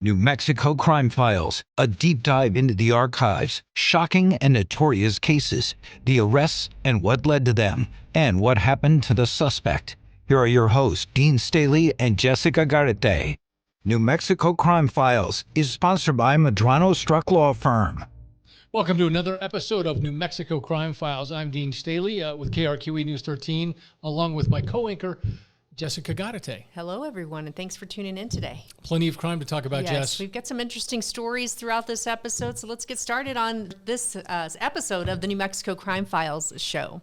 New Mexico Crime Files, a deep dive into the archives, shocking and notorious cases, the arrests and what led to them, and what happened to the suspect. Here are your hosts, Dean Staley and Jessica Garate. New Mexico Crime Files is sponsored by Medrano Struck Law Firm. Welcome to another episode of New Mexico Crime Files. I'm Dean Staley with KRQE News 13, along with my co-anchor, Jessica Garate. Hello, everyone, and thanks for tuning in today. Plenty of crime to talk about, yes, Jess. We've got some interesting stories throughout this episode, so let's get started on this episode of the New Mexico Crime Files show.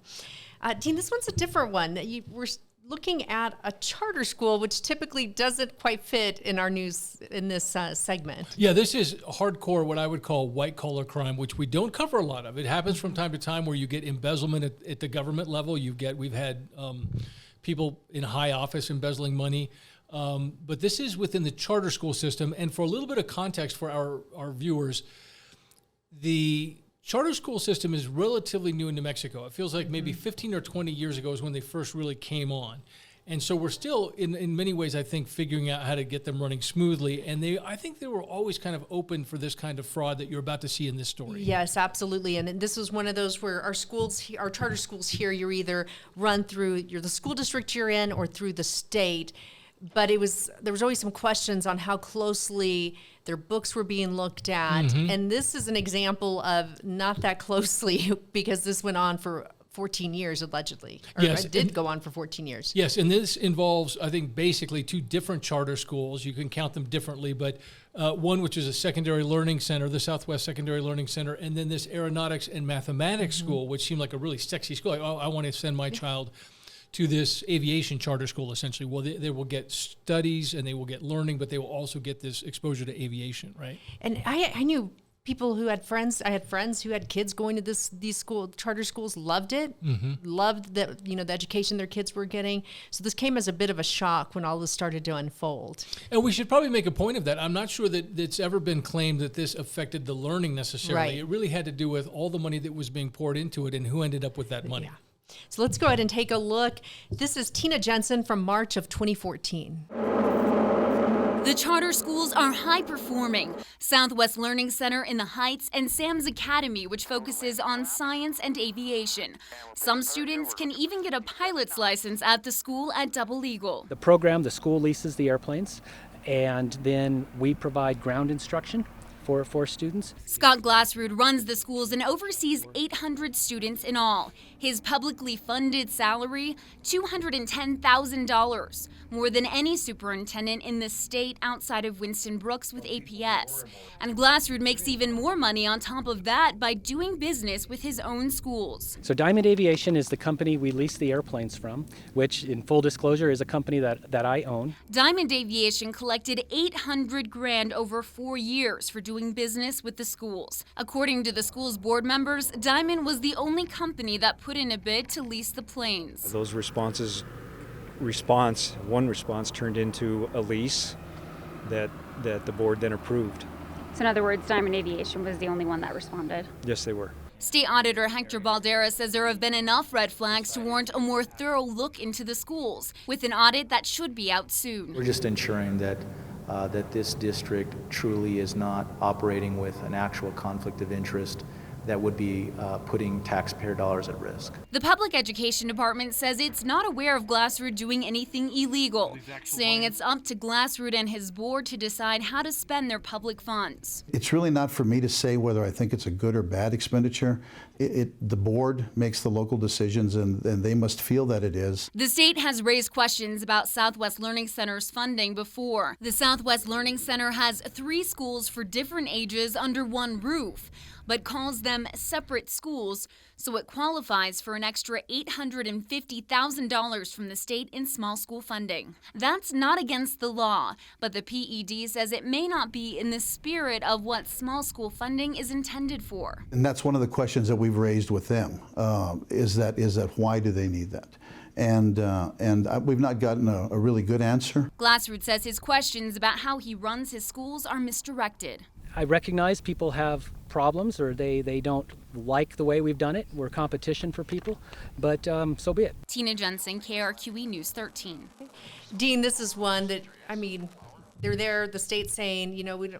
Dean, this one's a different one. We're looking at a charter school, which typically doesn't quite fit in our news in this segment. Yeah, this is hardcore, what I would call white-collar crime, which we don't cover a lot of. It happens from time to time where you get embezzlement at the government level. We've had people in high office embezzling money. But this is within the charter school system. And for a little bit of context for our viewers, the charter school system is relatively new in New Mexico. It feels like maybe 15 or 20 years ago is when they first really came on. And so we're still, in many ways, I think, figuring out how to get them running smoothly. And I think they were always kind of open for this kind of fraud that you're about to see in this story. Yes, absolutely. And this was one of those where our charter schools here, you're either run through the school district you're in or through the state. But there was always some questions on how closely their books were being looked at. Mm-hmm. And this is an example of not that closely because this went on for 14 years, allegedly. Yes, it did go on for 14 years. Yes, and this involves, I think, basically two different charter schools. You can count them differently, but one which is a secondary learning center, the Southwest Secondary Learning Center, and then this aeronautics and mathematics school, which seemed like a really sexy school. Like, oh, I want to send my child to this aviation charter school, essentially. Well, they will get studies and they will get learning, but they will also get this exposure to aviation, right? And I knew people who had friends. I had friends who had kids going to these charter schools, loved it, loved the education their kids were getting. So this came as a bit of a shock when all this started to unfold. And we should probably make a point of that. I'm not sure that it's ever been claimed that this affected the learning necessarily. Right. It really had to do with all the money that was being poured into it and who ended up with that money. Yeah. So let's go ahead and take a look. This is Tina Jensen from March of 2014. The charter schools are high-performing. Southwest Learning Center in the Heights and Sam's Academy, which focuses on science and aviation. Some students can even get a pilot's license at the school at Double Eagle. The program, the school leases the airplanes, and then we provide ground instruction for students. Scott Glasrud runs the schools and oversees 800 students in all. His publicly funded salary, $210,000, more than any superintendent in the state outside of Winston Brooks with APS. And Glasrud makes even more money on top of that by doing business with his own schools. So Diamond Aviation is the company we lease the airplanes from, which in full disclosure is a company that I own. Diamond Aviation collected $800,000 over 4 years for doing business with the schools. According to the school's board members, Diamond was the only company that put in a bid to lease the planes. Those one response turned into a lease that the board then approved. So in other words, Diamond Aviation was the only one that responded? Yes, they were. State Auditor Hector Baldera says there have been enough red flags to warrant a more thorough look into the schools, with an audit that should be out soon. We're just ensuring that this district truly is not operating with an actual conflict of interest that would be putting taxpayer dollars at risk. The Public Education Department says it's not aware of Glasrud doing anything illegal, saying it's up to Glasrud and his board to decide how to spend their public funds. It's really not for me to say whether I think it's a good or bad expenditure. The board makes the local decisions, and they must feel that it is. The state has raised questions about Southwest Learning Center's funding before. The Southwest Learning Center has 3 schools for different ages under one roof, but calls them separate schools, so it qualifies for an extra $850,000 from the state in small school funding. That's not against the law, but the PED says it may not be in the spirit of what small school funding is intended for. And that's one of the questions that we've raised with them, is that why do they need that? And we've not gotten a really good answer. Glasrud says his questions about how he runs his schools are misdirected. I recognize people have problems or they don't like the way we've done it. We're competition for people, but so be it. Tina Jensen, KRQE News 13. Dean, this is one that, they're there, the state's saying,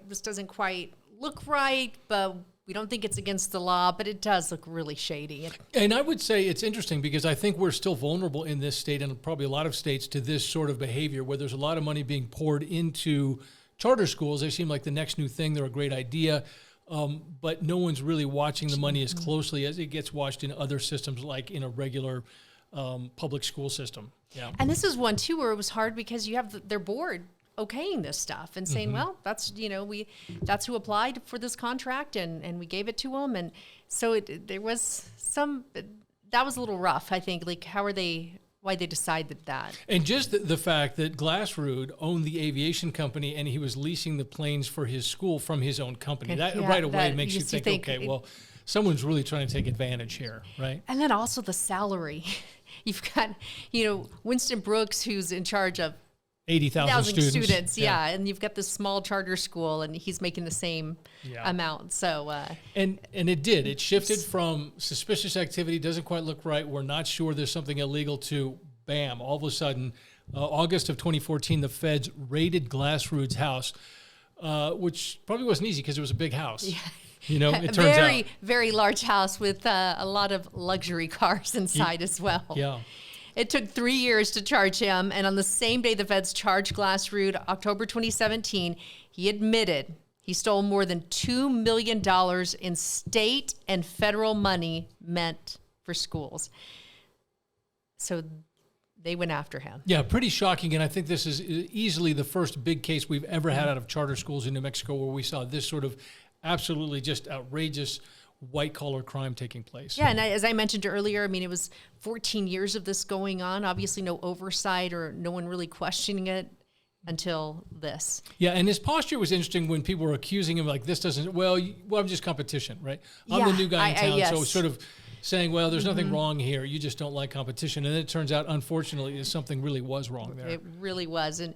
this doesn't quite look right, but we don't think it's against the law, but it does look really shady. And I would say it's interesting because I think we're still vulnerable in this state and probably a lot of states to this sort of behavior where there's a lot of money being poured into charter schools. They seem like the next new thing. They're a great idea, but no one's really watching the money as closely as it gets watched in other systems like in a regular public school system. Yeah. And this is one, too, where it was hard because you have their board okaying this stuff and saying, well, that's, that's who applied for this contract and we gave it to them. And so there was that was a little rough, I think. Like, why they decided that. And just the fact that Glasrud owned the aviation company and he was leasing the planes for his school from his own company. That right away makes you think, okay, well, someone's really trying to take advantage here, right? And then also the salary. You've got, Winston Brooks, who's in charge of 80,000 students. Yeah. And you've got this small charter school and he's making the same amount. So, and it shifted from suspicious activity, doesn't quite look right, we're not sure there's something illegal, to bam, all of a sudden, August of 2014, the feds raided Glasrud's house, which probably wasn't easy because it was a big house. Yeah. It turns out. Very large house with a lot of luxury cars inside as well. Yeah. It took 3 years to charge him, and on the same day the feds charged Glasrud, October 2017, he admitted he stole more than $2 million in state and federal money meant for schools. So they went after him. Yeah, pretty shocking, and I think this is easily the first big case we've ever had out of charter schools in New Mexico where we saw this sort of absolutely just outrageous white-collar crime taking place. Yeah, and as I mentioned earlier, it was 14 years of this going on. Obviously no oversight or no one really questioning it until this. Yeah, and his posture was interesting when people were accusing him like, this doesn't, I'm just competition, right? I'm the new guy in town, so sort of saying, well, there's nothing wrong here. You just don't like competition. And it turns out, unfortunately, something really was wrong there. It really was. And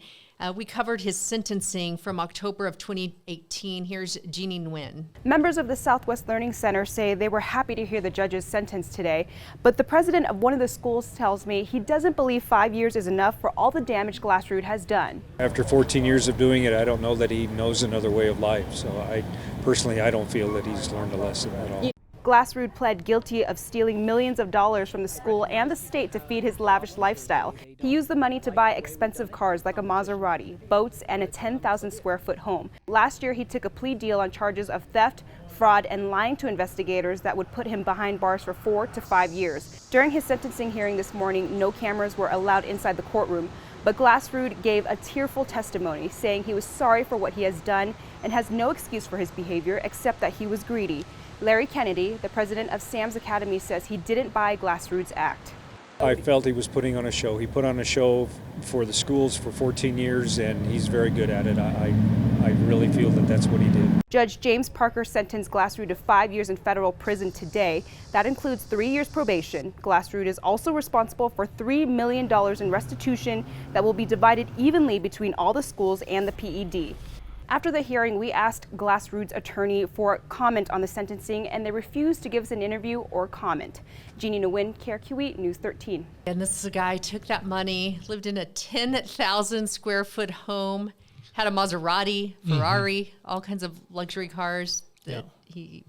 we covered his sentencing from October of 2018. Here's Jeannie Nguyen. Members of the Southwest Learning Center say they were happy to hear the judge's sentence today, but the president of one of the schools tells me he doesn't believe 5 years is enough for all the damage Glasrud has done. After 14 years of doing it, I don't know that he knows another way of life, so I don't feel that he's learned a lesson at all. Glasrud pled guilty of stealing millions of dollars from the school and the state to feed his lavish lifestyle. He used the money to buy expensive cars like a Maserati, boats, and a 10,000 square foot home. Last year, he took a plea deal on charges of theft, fraud, and lying to investigators that would put him behind bars for 4 to 5 years. During his sentencing hearing this morning, no cameras were allowed inside the courtroom, but Glasrud gave a tearful testimony saying he was sorry for what he has done and has no excuse for his behavior except that he was greedy. Larry Kennedy, the president of Sam's Academy, says he didn't buy Glasrud's act. I felt he was putting on a show. He put on a show for the schools for 14 years, and he's very good at it. I really feel that that's what he did. Judge James Parker sentenced Glasrud to 5 years in federal prison today. That includes 3 years probation. Glasrud is also responsible for $3 million in restitution that will be divided evenly between all the schools and the PED. After the hearing, we asked Glasrud's attorney for comment on the sentencing, and they refused to give us an interview or comment. Jeannie Nguyen, KRQE News 13. And this is a guy who took that money, lived in a 10,000 square foot home, had a Maserati, Ferrari, all kinds of luxury cars that he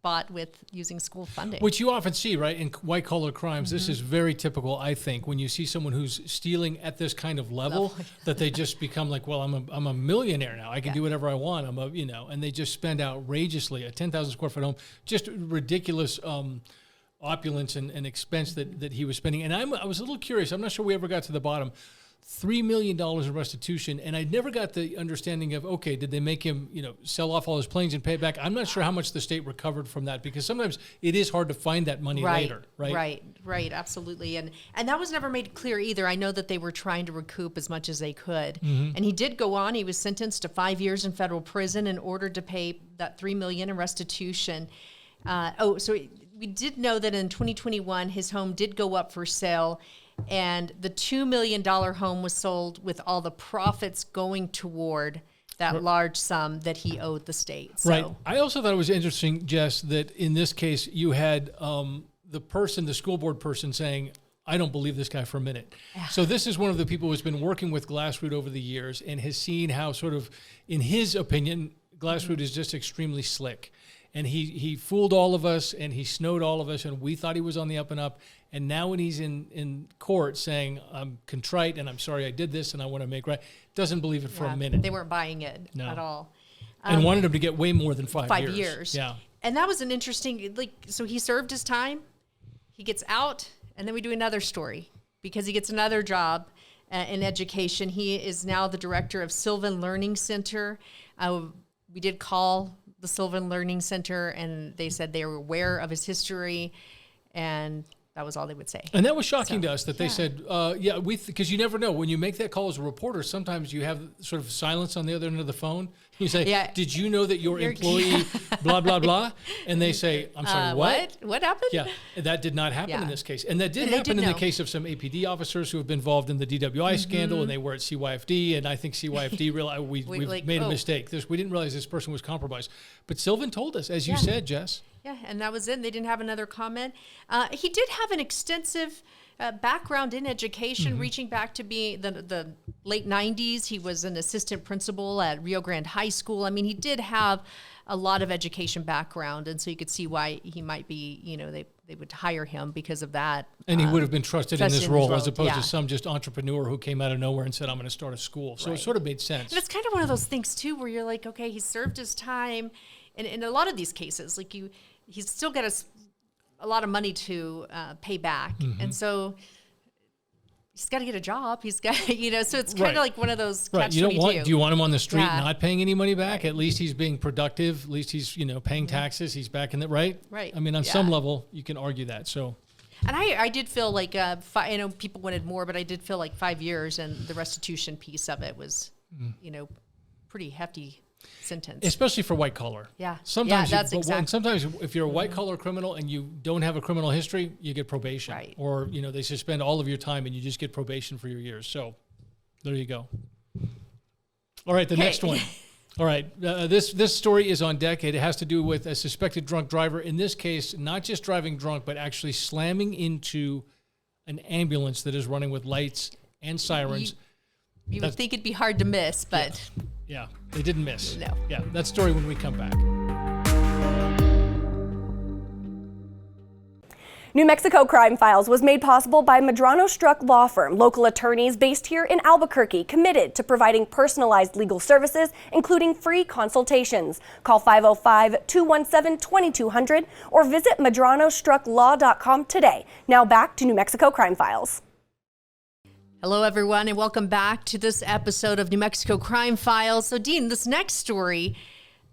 bought with using school funding. Which you often see, right, in white-collar crimes. This is very typical, I think, when you see someone who's stealing at this kind of level, that they just become like, well, I'm a millionaire now. I can do whatever I want. And they just spend outrageously a 10,000 square foot home, just ridiculous opulence and expense that he was spending. And I was a little curious. I'm not sure we ever got to the bottom. $3 million in restitution, and I never got the understanding of, okay, did they make him, sell off all his planes and pay it back? I'm not sure how much the state recovered from that, because sometimes it is hard to find that money later, right? Right, absolutely. And that was never made clear either. I know that they were trying to recoup as much as they could. And he did go on. He was sentenced to 5 years in federal prison and ordered to pay that $3 million in restitution. So we did know that in 2021, his home did go up for sale, and the $2 million home was sold with all the profits going toward that large sum that he owed the state. So. Right. I also thought it was interesting, Jess, that in this case you had the school board person saying, I don't believe this guy for a minute. So this is one of the people who's been working with Glasrud over the years and has seen how sort of, in his opinion, Glasrud is just extremely slick. And he fooled all of us and he snowed all of us and we thought he was on the up and up. And now when he's in court saying, I'm contrite and I'm sorry I did this and I want to make right, doesn't believe it for a minute. They weren't buying it at all. And wanted him to get way more than 5 years. 5 years. Yeah. And that was an interesting, so he served his time, he gets out, and then we do another story because he gets another job in education. He is now the director of Sylvan Learning Center. We did call the Sylvan Learning Center, and they said they were aware of his history, and that was all they would say. And that was shocking to us that they said, because you never know. When you make that call as a reporter, sometimes you have sort of silence on the other end of the phone. You say, did you know that your employee, blah, blah, blah? And they say, I'm sorry, what? What happened? Yeah, that did not happen in this case. And that did happen in the case of some APD officers who have been involved in the DWI scandal, and they were at CYFD, and I think CYFD realized we've made a mistake. We didn't realize this person was compromised. But Sylvan told us, as you said, Jess. Yeah, and that was it. They didn't have another comment. He did have an extensive background in education, reaching back to being the late 90s. He was an assistant principal at Rio Grande High School. I mean, he did have a lot of education background, and so you could see why he might be, they would hire him because of that. And he would have been trusted in this role as opposed to some just entrepreneur who came out of nowhere and said, I'm going to start a school. So it sort of made sense. And it's kind of one of those things, too, where you're like, okay, he served his time. And in a lot of these cases, he's still got a lot of money to pay back. And so he's got to get a job. He's got, so it's kind of like one of those catch-22. Do you want him on the street not paying any money back? At least he's being productive. At least he's, paying taxes. He's back in the, right? Right. I mean, on some level, you can argue that. So. And I did feel like, people wanted more, but I did feel like 5 years and the restitution piece of it was, pretty hefty sentence. Especially for white collar. Yeah. Sometimes exactly. If you're a white collar criminal and you don't have a criminal history, you get probation. Right. Or, they suspend all of your time and you just get probation for your years. So there you go. All right, the next one. All right, this story is on deck. It has to do with a suspected drunk driver. In this case, not just driving drunk, but actually slamming into an ambulance that is running with lights and sirens. You would think it'd be hard to miss, but... Yeah, they didn't miss. No. Yeah, that story when we come back. New Mexico Crime Files was made possible by Medrano Struck Law Firm, local attorneys based here in Albuquerque, committed to providing personalized legal services, including free consultations. Call 505-217-2200 or visit MedranoStruckLaw.com today. Now back to New Mexico Crime Files. Hello, everyone, and welcome back to this episode of New Mexico Crime Files. So, Dean, this next story,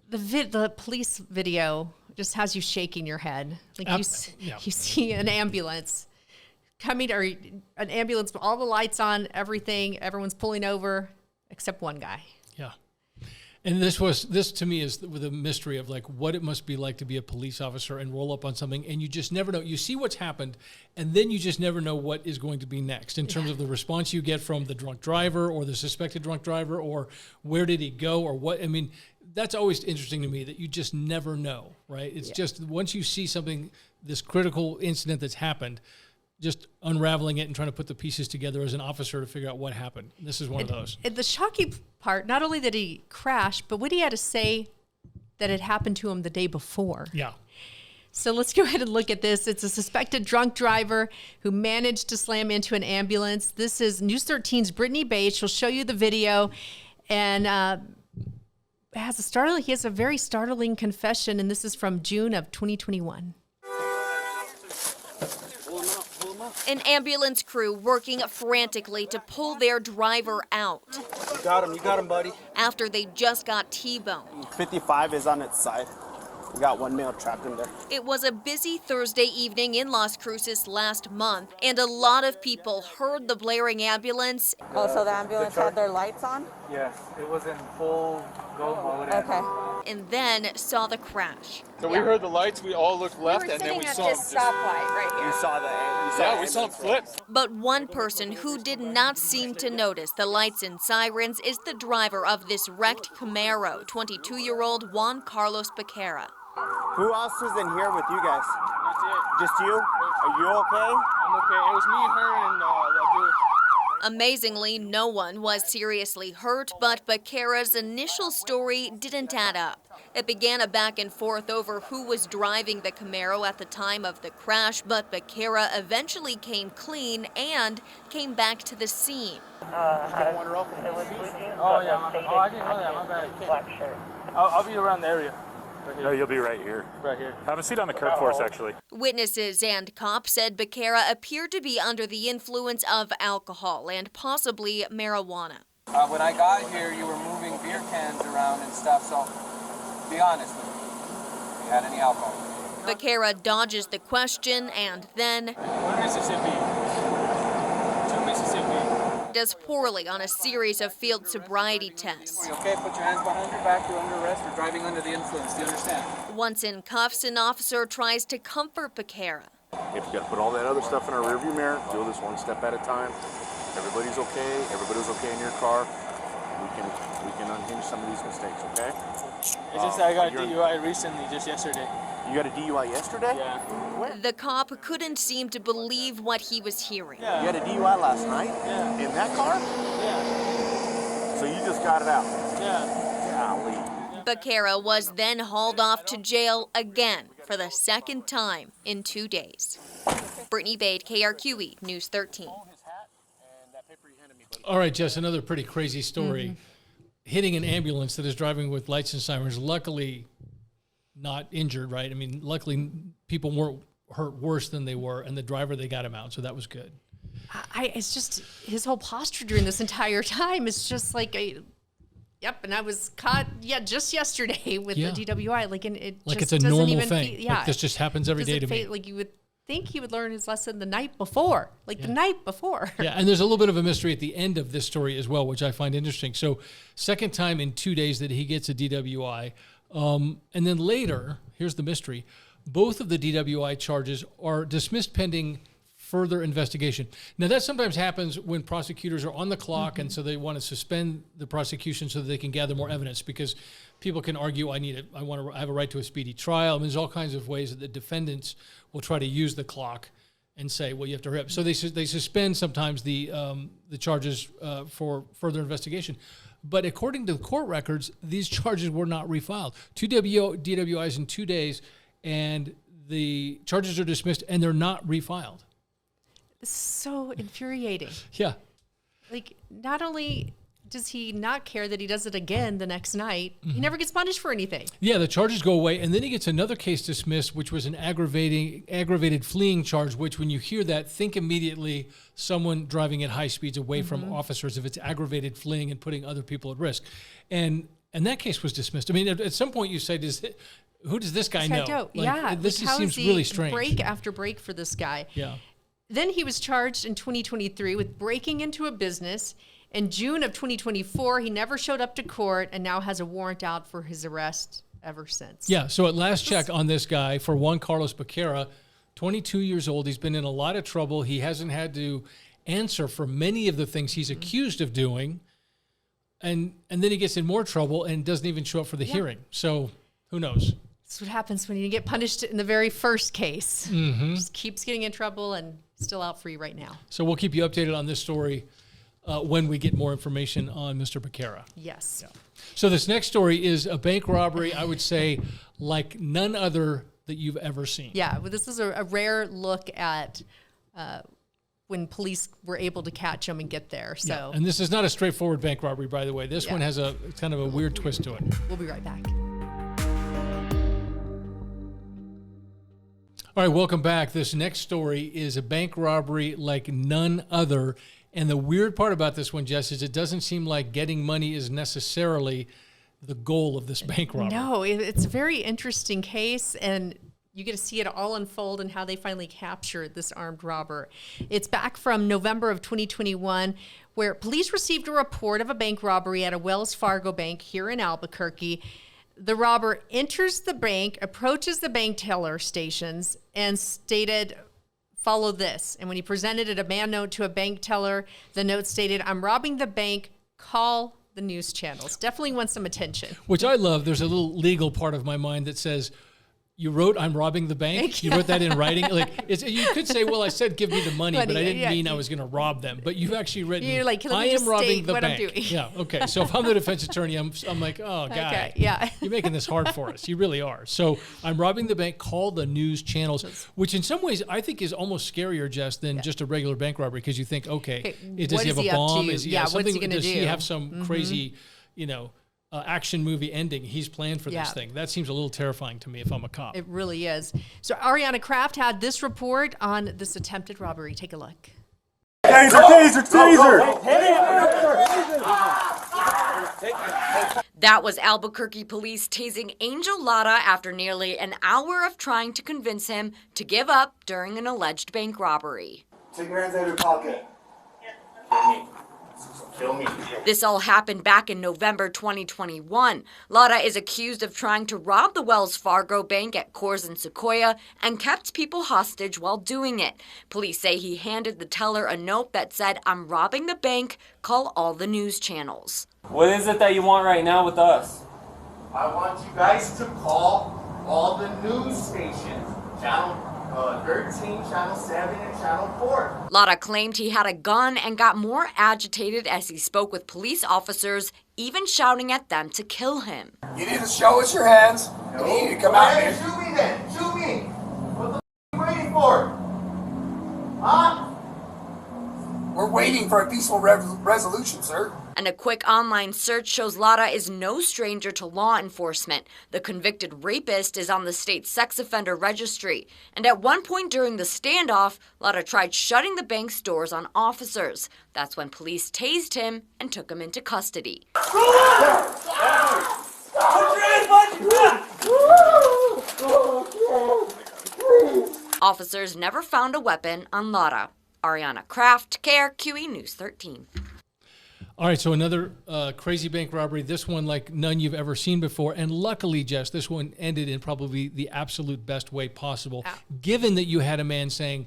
the police video just has you shaking your head. Like you see an ambulance coming, or an ambulance with all the lights on, everything, everyone's pulling over, except one guy. Yeah. And this to me is the mystery of like what it must be like to be a police officer and roll up on something, and you just never know. You see what's happened, and then you just never know what is going to be next in terms of the response you get from the drunk driver or the suspected drunk driver, or where did he go, or what. I mean, that's always interesting to me that you just never know, right? It's just once you see something, this critical incident that's happened, just unraveling it and trying to put the pieces together as an officer to figure out what happened. This is one of those. And the shocking part, not only that he crashed, but what he had to say that had happened to him the day before. Yeah. So let's go ahead and look at this. It's a suspected drunk driver who managed to slam into an ambulance. This is News 13's Brittany Bates. She'll show you the video. And he has a very startling confession, and this is from June of 2021. An ambulance crew working frantically to pull their driver out. You got him, buddy. After they just got T-boned. 55 is on its side. We got one male trapped in there. It was a busy Thursday evening in Las Cruces last month, and a lot of people heard the blaring ambulance. Oh, so the ambulance had their lights on? Yes, it was in full go mode. Okay. And then saw the crash. So we heard the lights, we all looked left, and then we saw him. Stoplight right here. You saw that? We saw him flip. But one person who did not seem to notice the lights and sirens is the driver of this wrecked Camaro, 22-year-old Juan Carlos Baquera. Who else was in here with you guys? Just you? Are you okay? I'm okay. It was me, her, and that dude. Amazingly, no one was seriously hurt, but Baquera's initial story didn't add up. It began a back and forth over who was driving the Camaro at the time of the crash, but Baquera eventually came clean and came back to the scene. Oh, yeah. Oh, I didn't know that. My bad. I'll be around the area. No, you'll be right here. Right here. Have a seat on the curb for us, actually. Witnesses and cops said Baquera appeared to be under the influence of alcohol and possibly marijuana. When I got here, you were moving beer cans around and stuff, so be honest with me. You had any alcohol? Baquera dodges the question and then Mississippi. To Mississippi. does poorly on a series of field sobriety tests. Okay, put your hands behind your back. You're under arrest for driving under the influence. Do you understand? Once in cuffs, an officer tries to comfort Baquera. If you got to put all that other stuff in our rearview mirror, do this one step at a time. Everybody's okay. Everybody's okay in your car. We can unhinge some of these mistakes, okay? It's just that I got a DUI recently, just yesterday. You got a DUI yesterday? Yeah. The cop couldn't seem to believe what he was hearing. Yeah. You had a DUI last night? Yeah. In that car? Yeah. So you just got it out? Yeah. Golly. Baquera was then hauled off to jail again for the second time in 2 days. Brittany Bade, KRQE News 13. All right, Jess, another pretty crazy story. Hitting an ambulance that is driving with lights and sirens, luckily not injured, right? I mean, luckily people weren't hurt worse than they were, and the driver, they got him out, so that was good. It's just his whole posture during this entire time is just like yep, and I was caught, just yesterday with the DWI. Like, and it like just it's a doesn't normal even thing. Like this just happens every day to me. Like you would think he would learn his lesson the night before, the night before. Yeah, and there's a little bit of a mystery at the end of this story as well, which I find interesting. So, second time in 2 days that he gets a DWI. And then later, here's the mystery, both of the DWI charges are dismissed pending further investigation. Now, that sometimes happens when prosecutors are on the clock, and so they want to suspend the prosecution so that they can gather more evidence, because people can argue, I have a right to a speedy trial. I mean, there's all kinds of ways that the defendants will try to use the clock and say, well, you have to hurry up. So they suspend sometimes the charges for further investigation. But according to the court records, these charges were not refiled. 2 DWIs in 2 days, and the charges are dismissed, and they're not refiled. It's so infuriating. Yeah. Like, not only does he not care that he does it again the next night, he never gets punished for anything. Yeah, the charges go away, and then he gets another case dismissed, which was an aggravated fleeing charge, which when you hear that, think immediately someone driving at high speeds away from officers if it's aggravated fleeing and putting other people at risk. And that case was dismissed. I mean, at some point you say, who does this guy know? This how seems is really strange. Break after break for this guy. Yeah. Then he was charged in 2023 with breaking into a business. In June of 2024, he never showed up to court and now has a warrant out for his arrest ever since. Yeah, so at last check on this guy, for Juan Carlos Baquera, 22 years old, he's been in a lot of trouble. He hasn't had to answer for many of the things he's accused of doing. And then he gets in more trouble and doesn't even show up for the hearing. So who knows? That's what happens when you get punished in the very first case. Just keeps getting in trouble and still out free right now. So we'll keep you updated on this story when we get more information on Mr. Baquera. Yes. Yeah. So this next story is a bank robbery, I would say, like none other that you've ever seen. Yeah, well, this is a rare look at when police were able to catch him and get there. So, yeah. And this is not a straightforward bank robbery, by the way. This one has a kind of a weird twist to it. We'll be right back. All right, welcome back. This next story is a bank robbery like none other. And the weird part about this one, Jess, is it doesn't seem like getting money is necessarily the goal of this bank robbery. No, it's a very interesting case, and you get to see it all unfold and how they finally capture this armed robber. It's back from November of 2021, where police received a report of a bank robbery at a Wells Fargo bank here in Albuquerque. The robber enters the bank, approaches the bank teller stations, and stated, "Follow this." And when he presented a demand note to a bank teller, the note stated, "I'm robbing the bank, call the news channels." Definitely wants some attention. Which I love. There's a little legal part of my mind that says, You wrote, "I'm robbing the bank." You wrote that in writing. You could say, "Well, I said give me the money, but I didn't mean I was going to rob them." But you've actually written, You're like, "Let "I me am just robbing state the what I'm bank." doing. Yeah. Okay. So if I'm the defense attorney, I'm like, "Oh, guy, you're making this hard for us. You really are." So I'm robbing the bank. Call the news channels, which in some ways I think is almost scarier, Jess, than just a regular bank robbery, because you think, okay, does he have a bomb? What's he going to do? Does he have some crazy, action movie ending he's planned for this thing? That seems a little terrifying to me if I'm a cop. It really is. So Ariana Kraft had this report on this attempted robbery. Take a look. Taser! That was Albuquerque police tasing Angel Lara after nearly an hour of trying to convince him to give up during an alleged bank robbery. Take your hands out of your pocket. Kill me. This all happened back in November 2021. Lara is accused of trying to rob the Wells Fargo bank at Coors and Sequoia and kept people hostage while doing it. Police say he handed the teller a note that said, "I'm robbing the bank, call all the news channels." What is it that you want right now with us? I want you guys to call all the news stations. Channel 13, Channel 7, and Channel 4. Lara claimed he had a gun and got more agitated as he spoke with police officers, even shouting at them to kill him. You need to show us your hands. No. You need to come out here. Shoot me then. Shoot me. What the are you waiting for? Huh? We're waiting for a peaceful resolution, sir. And a quick online search shows Lara is no stranger to law enforcement. The convicted rapist is on the state's sex offender registry. And at one point during the standoff, Lara tried shutting the bank's doors on officers. That's when police tased him and took him into custody. Officers never found a weapon on Lara. Ariana Kraft, KRQE News 13. All right, so another crazy bank robbery. This one like none you've ever seen before. And luckily, Jess, this one ended in probably the absolute best way possible, given that you had a man saying,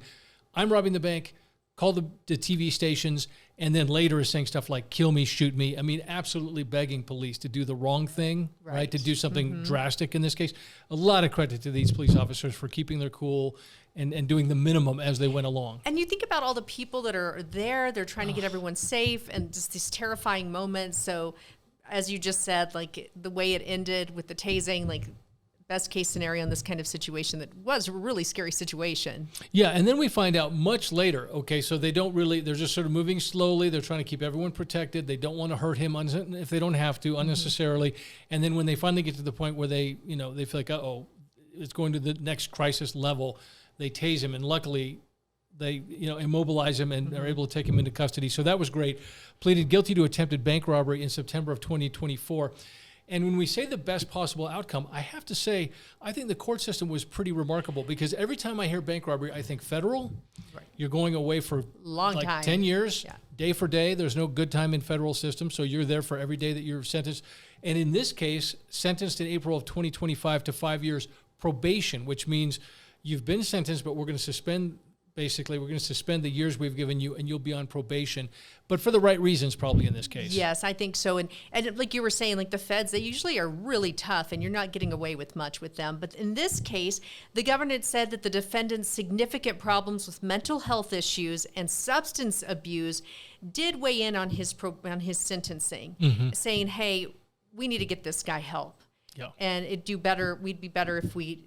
"I'm robbing the bank," call the TV stations, and then later is saying stuff like, "Kill me, shoot me." I mean, absolutely begging police to do the wrong thing, right? To do something drastic in this case. A lot of credit to these police officers for keeping their cool and doing the minimum as they went along. And you think about all the people that are there, they're trying to get everyone safe, and just these terrifying moments. So as you just said, like the way it ended with the tasing, like best case scenario in this kind of situation that was a really scary situation. Yeah, and then we find out much later, okay, so they don't really, they're just sort of moving slowly. They're trying to keep everyone protected. They don't want to hurt him if they don't have to unnecessarily. And then when they finally get to the point where they, they feel like, uh-oh, it's going to the next crisis level, they tase him, and luckily they immobilize him and are able to take him into custody. So that was great. Pleaded guilty to attempted bank robbery in September of 2024. And when we say the best possible outcome, I have to say, I think the court system was pretty remarkable, because every time I hear bank robbery, I think federal. Right. You're going away for long time. 10 years, day for day. There's no good time in federal system, so you're there for every day that you're sentenced. And in this case, sentenced in April of 2025 to 5 years probation, which means you've been sentenced, but we're going to suspend, basically, we're going to suspend the years we've given you, and you'll be on probation. But for the right reasons, probably in this case. Yes, I think so. And like you were saying, like the feds, they usually are really tough, and you're not getting away with much with them. But in this case, the government said that the defendant's significant problems with mental health issues and substance abuse did weigh in on his sentencing, saying, hey, we need to get this guy help. Yeah. And it'd do better. We'd be better if we,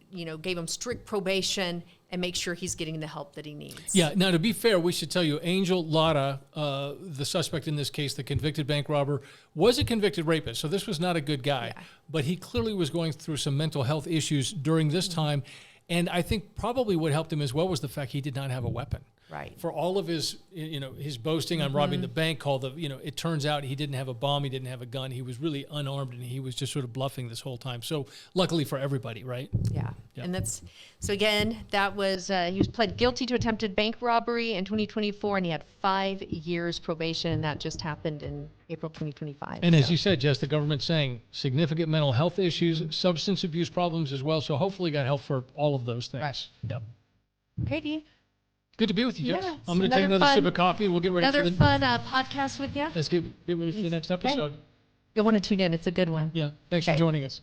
gave him strict probation and make sure he's getting the help that he needs. Yeah. Now, to be fair, we should tell you, Angel Lara, the suspect in this case, the convicted bank robber, was a convicted rapist. So this was not a good guy. Yeah. But he clearly was going through some mental health issues during this time. And I think probably what helped him as well was the fact he did not have a weapon. Right. For all of his, his boasting on robbing the bank, it turns out he didn't have a bomb, he didn't have a gun, he was really unarmed, and he was just sort of bluffing this whole time. So luckily for everybody, right? Yeah. And so again, that was, he was pled guilty to attempted bank robbery in 2024, and he had 5 years probation, and that just happened in April 2025. And as you said, Jess, the government's saying significant mental health issues, substance abuse problems as well. So hopefully got help for all of those things. Right. Yep. Okay, Good to be with you, Jeff. Yes, I'm going to take another sip of coffee. We'll get ready for another fun podcast with you. Let's get ready for the next episode. You'll want to tune in. It's a good one. Yeah. Thanks for joining us.